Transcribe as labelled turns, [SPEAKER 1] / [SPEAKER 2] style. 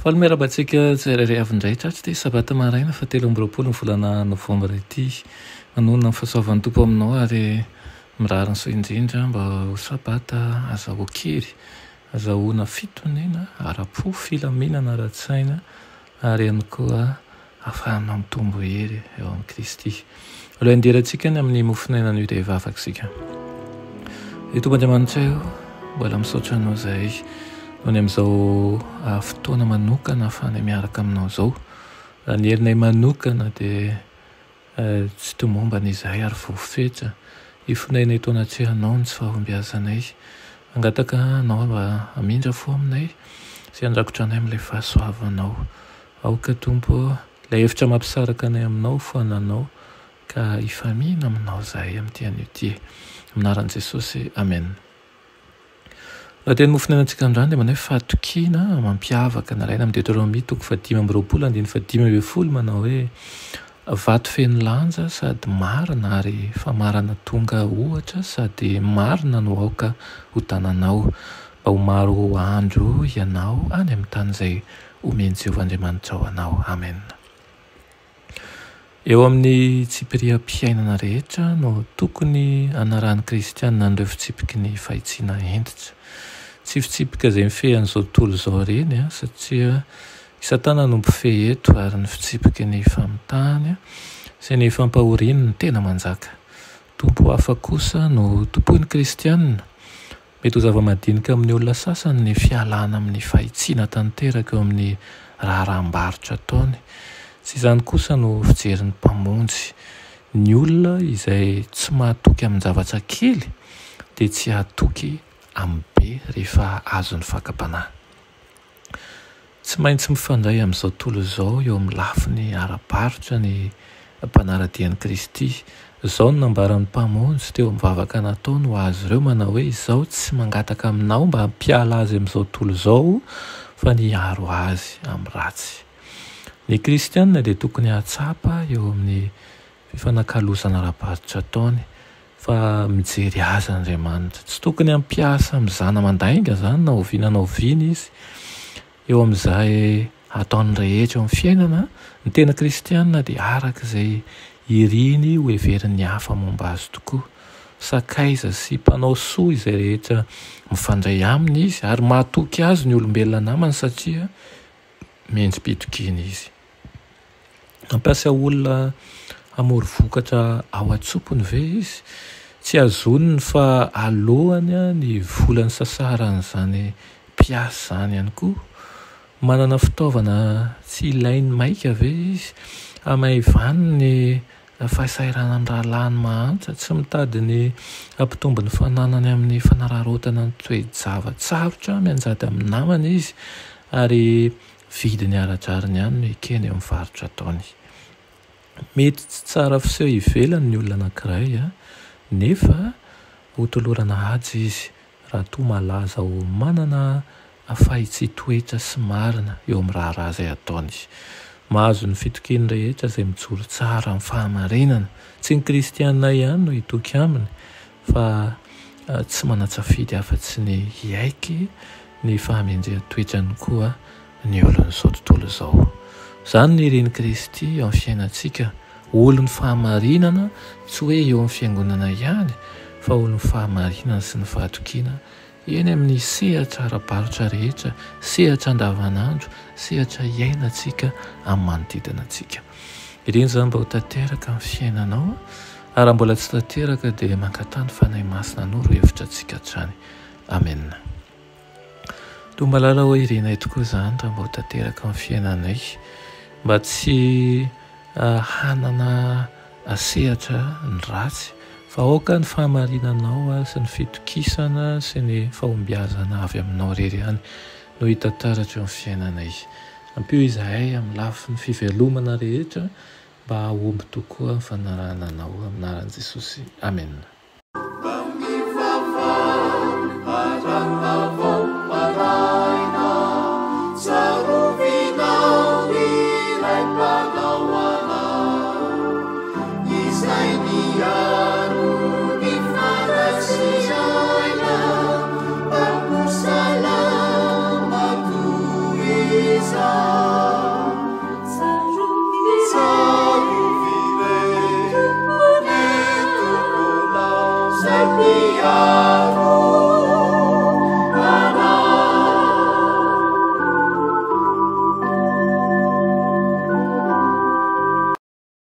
[SPEAKER 1] Falomerabantsika tsirairay avin-drahitra tsy dia sabata maraina fa 13 volana novambra ity manonona ny fahasoavan'ny tompo aminao ary mirary ny so indrindra mba ho sabata azahoan-kery azahoana fitonena ara-po filaminana ara-tsaina ary ihany koa ahafahana mitombo hery eo amin'ny Kristy. Aloha anderantsika ny amin'ny mofinaina ny dia vavakasika. Tompo Andriamanitra io mbola misaotra anao izay noho ny amin'izao fotoana manokana ahafahana miaraka aminao izao. Raha ny herinay manokana dia tsy tomombana izay ary voafetra ifonainay tao anatrehana ny tsy fahombiazanay. Angataka anao mba hamindra fo aminay sy andrakotra anay amin'ilay fahasoavanao. Aoka Tompo, ilay hevitra mampisaraka anay aminao fo ananao ka hifamina aminao izahay amin'ity anio ity. Aminaran'i Jesosy, amen. Raha teny mofinainantsika androany dia manao hoe fahatokiana mampiavaka nalaina amin'ny Deutéronomie 5:20 manao hoe vato feno lanja sady marina ary famarana tonga ohatra sady marina no aoka ho tananao mba ho maro andro ianao any amin'ny tany izay omeny Jehovah Andriamanitra ho anao. Amen. Eo amin'ny tsipiriam-piainana rehetra no tokony anaran'ny kristianina an'ireo fitsipiky ny fahitsiana entitra. Tsy fitsipika izay mifehan'izao tontolo izao ireny satria isan-tana no mpifehy eto ary ny fitsipiky ny famitahany sy ny fampahoriany ny tena manjaka. Tompo hafa kosa no tompoin'ny kristianina. Mety ho zava-madinika amin'ny olona sasany ny fialana amin'ny fahitsiana tanteraka eo amin'ny raharam-barotra ataony. Tsy izany kosa no fijerin'ny mpamonjy. Ny olona izay tsy mahatoky amin'ny zavatra kely dia tsy hatoky amin'ny be rehefa azo ny fakam-panahy. Tsy maintsy mifandray amin'izao tontolo izao eo amin'ny lafiny ara-barotra ny mpanaradian'i Kristy. Izao no nambaran'ny mpamonjy teo mivavaka nataony ho azy ireo manao hoe izao tsy mangataka aminao mba hampiala azy amin'izao tontolo izao fa ny haro azy amin'ny ratsy. Ny kristianina dia tokony hatsapa eo amin'ny fifanakalozana ara-barotra ataony fa mijery azy Andriamanitra. Tsy tokony hampiasa mizana mandainga izany na oviana na oviana izy eo amin'izay ataony rehetra eo amin'ny fiainana. Ny tena kristianina dia araka izay iriny ho heverin'ny hafa momba azy tokoa. Sakaiza sy mpanao soa izay rehetra mifandray aminy izy ary mahatoky azy ny olombelona namany satria mendrim-pitokiny izy. Mampiasa olona hamory vokatra ao an-tsopony ve izy? Tsy azoniny fa alohany ny volany sasaran'izany mpiasa izany ihany koa. Manana fitaovana tsy ilainy maika ve izy? Amaivany ny fahasairana ny rahalahiny mahantra, tsy mitady ny hampitombo ny fananany amin'ny fanararaotana ny toe-javatsarotra mianjady amin'ny namany izy ary vidiny aradrariny ihany no ekeny eo amin'ny varotra ataony. Mety tsy tsara fiseho ivelany ny olona anankiray nefa hotolorana ady izy raha toa malaza ho manana fahitsy-toetra sy marina eo amin'ny raharaha izay ataony. Mahazo ny fitokiny rehetra izay mijoro tsara amin'ny fahamarinana. Tsy ny kristianina ihany no hitoky aminy fa tsy manatsafidy afa-tsy ny hiaiky ny fahamendrea-toetrany koa ny olon'izao tontolo izao. Izany ny iren'i Kristy eo amin'ny fiainantsika. Olon'ny fahamarinana tsy hoe eo amin'ny fiangonana ihany fa olon'ny fahamarinana sy ny fahatokiana eny amin'ny sehatra ara-barotra rehetra, sehatra andavanandro, sehatra iainantsika amin'ny manodidina antsika. Ireny izany mba ho tanteraka amin'ny fiainanao ary raha mbola tsy tanteraka dia mankatany fanahy masina no ro hevitra antsika hatrany. Amen. Toa malala hoe irenay tokoa izany raha mba ho tanteraka amin'ny fiainanay mba tsy hanana sehatra ny ratsy fa aoka ny fahamarinanao sy ny fitokisana sy ny fahombiazana avy aminao rery ihany no hitantaratra eo amin'ny fiainanay. Ampio izahay amin'ny lafiny fivelomana rehetra mba hahomby tokoa ny fanarahana anao aminaran'i Jesosy. Amen.
[SPEAKER 2] Sarovinao ilay mpanao anazy Hallelujah.